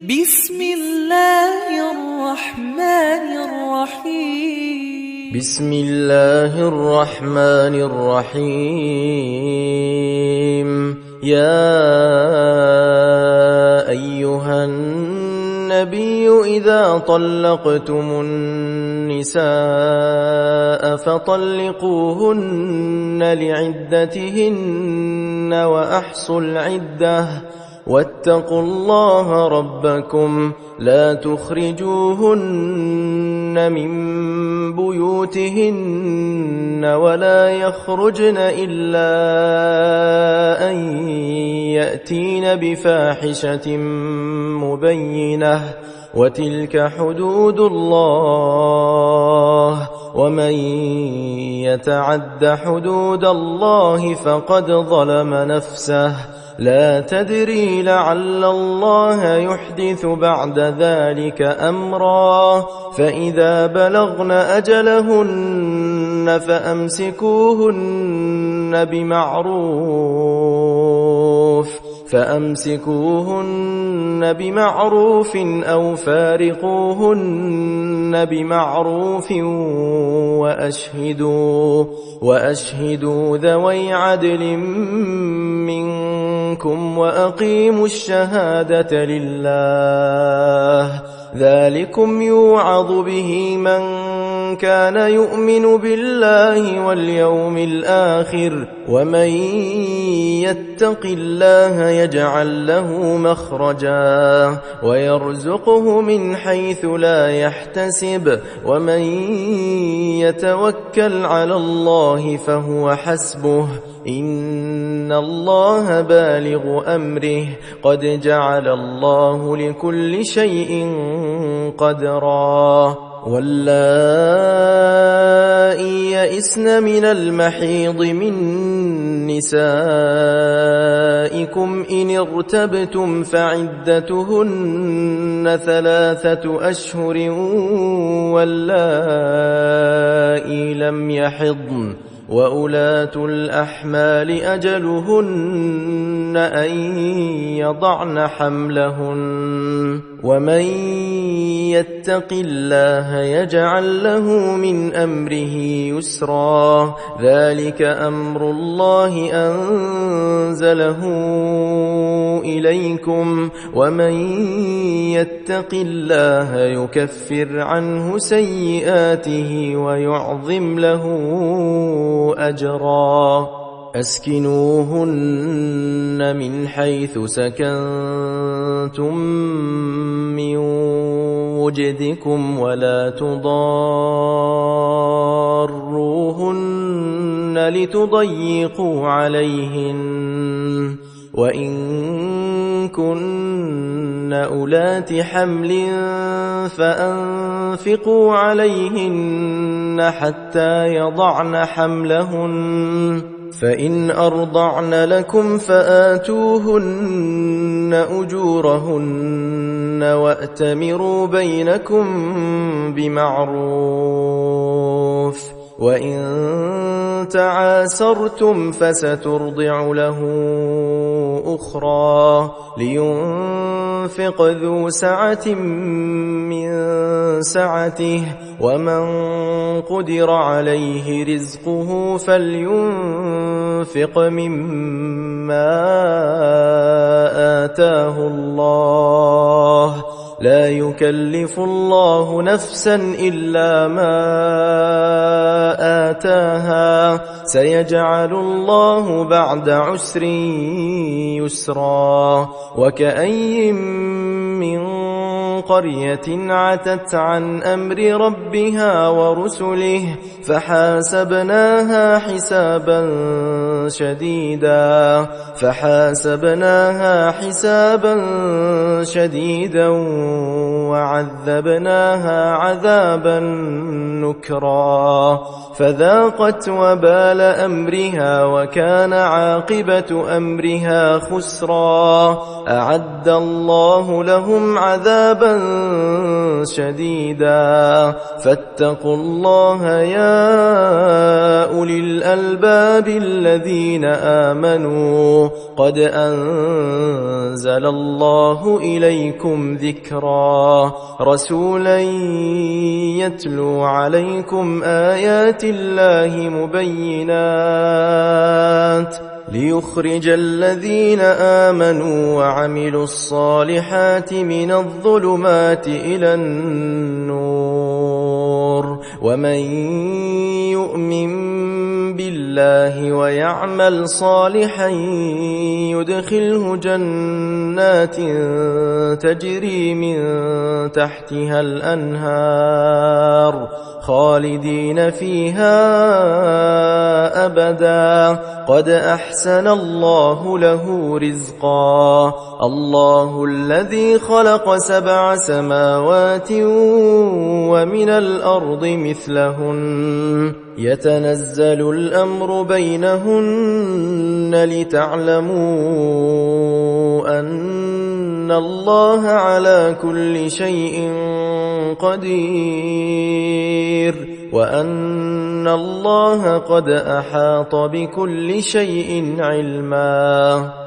بسم الله الرحمن الرحيم. بسم الله الرحمن الرحيم. يا أيها النبي إذا طلقتم النساء فطلقوهن لعدتهن وأحصوا العدة واتقوا الله ربكم لا تخرجوهن من بيوتهن ولا يخرجن إلا أن يأتين بفاحشة مبينة وتلك حدود الله ومن يتعد حدود الله فقد ظلم نفسه لا تدري لعل الله يحدث بعد ذلك أمرا فإذا بلغن أجلهن فأمسكوهن بمعروف أو فارقوهن بمعروف وأشهدوا ذوي عدل منكم وأقيموا الشهادة لله ذلكم يوعظ به من كان يؤمن بالله واليوم الآخر ومن يتق الله يجعل له مخرجا ويرزقه من حيث لا يحتسب ومن يتوكل على الله فهو حسبه إن الله بالغ أمره قد جعل الله لكل شيء قدرا واللائي يئسن من المحيض من نسائكم إن ارتبتم فعدتهن 3 أشهر واللائي لم يحضن وأولات الأحمال أجلهن أن يضعن حملهن ومن يتق الله يجعل له من أمره يسرا ذلك أمر الله أنزله إليكم ومن يتق الله يكفر عنه سيئاته ويعظم له أجرا أسكنوهن من حيث سكنتم من وجدكم ولا تضاروهن لتضيقوا عليهن وإن كن أولات حمل فأنفقوا عليهن حتى يضعن حملهن فإن أرضعن لكم فآتوهن أجورهن وأتمروا بينكم بمعروف وإن تعاسرتم فسترضع له أخرى لينفق ذو سعة من سعته ومن قدر عليه رزقه فلينفق مما آتاه الله لا يكلف الله نفسا إلا ما آتاها سيجعل الله بعد عسر يسرا وكأي من قرية عتت عن أمر ربها ورسله فحاسبناها حسابا شديدا وعذبناها عذابا نكرا فذاقت وبال أمرها وكان عاقبة أمرها خسرا أعد الله لهم عذابا شديدا فاتقوا الله يا أولي الألباب الذين الذين آمنوا قد أنزل الله إليكم ذكرا رسولا يتلو عليكم آيات الله مبينات ليخرج الذين آمنوا وعملوا الصالحات من الظلمات إلى النور ومن يؤمن بالله ويعمل صالحا يدخله جنات تجري من تحتها الأنهار خالدين فيها أبدا قد أحسن الله له رزقا الله الذي خلق 7 سماوات ومن الأرض مثلهن يتنزل الأمر بينهن لتعلموا أن الله على كل شيء قدير وأن الله قد أحاط بكل شيء علما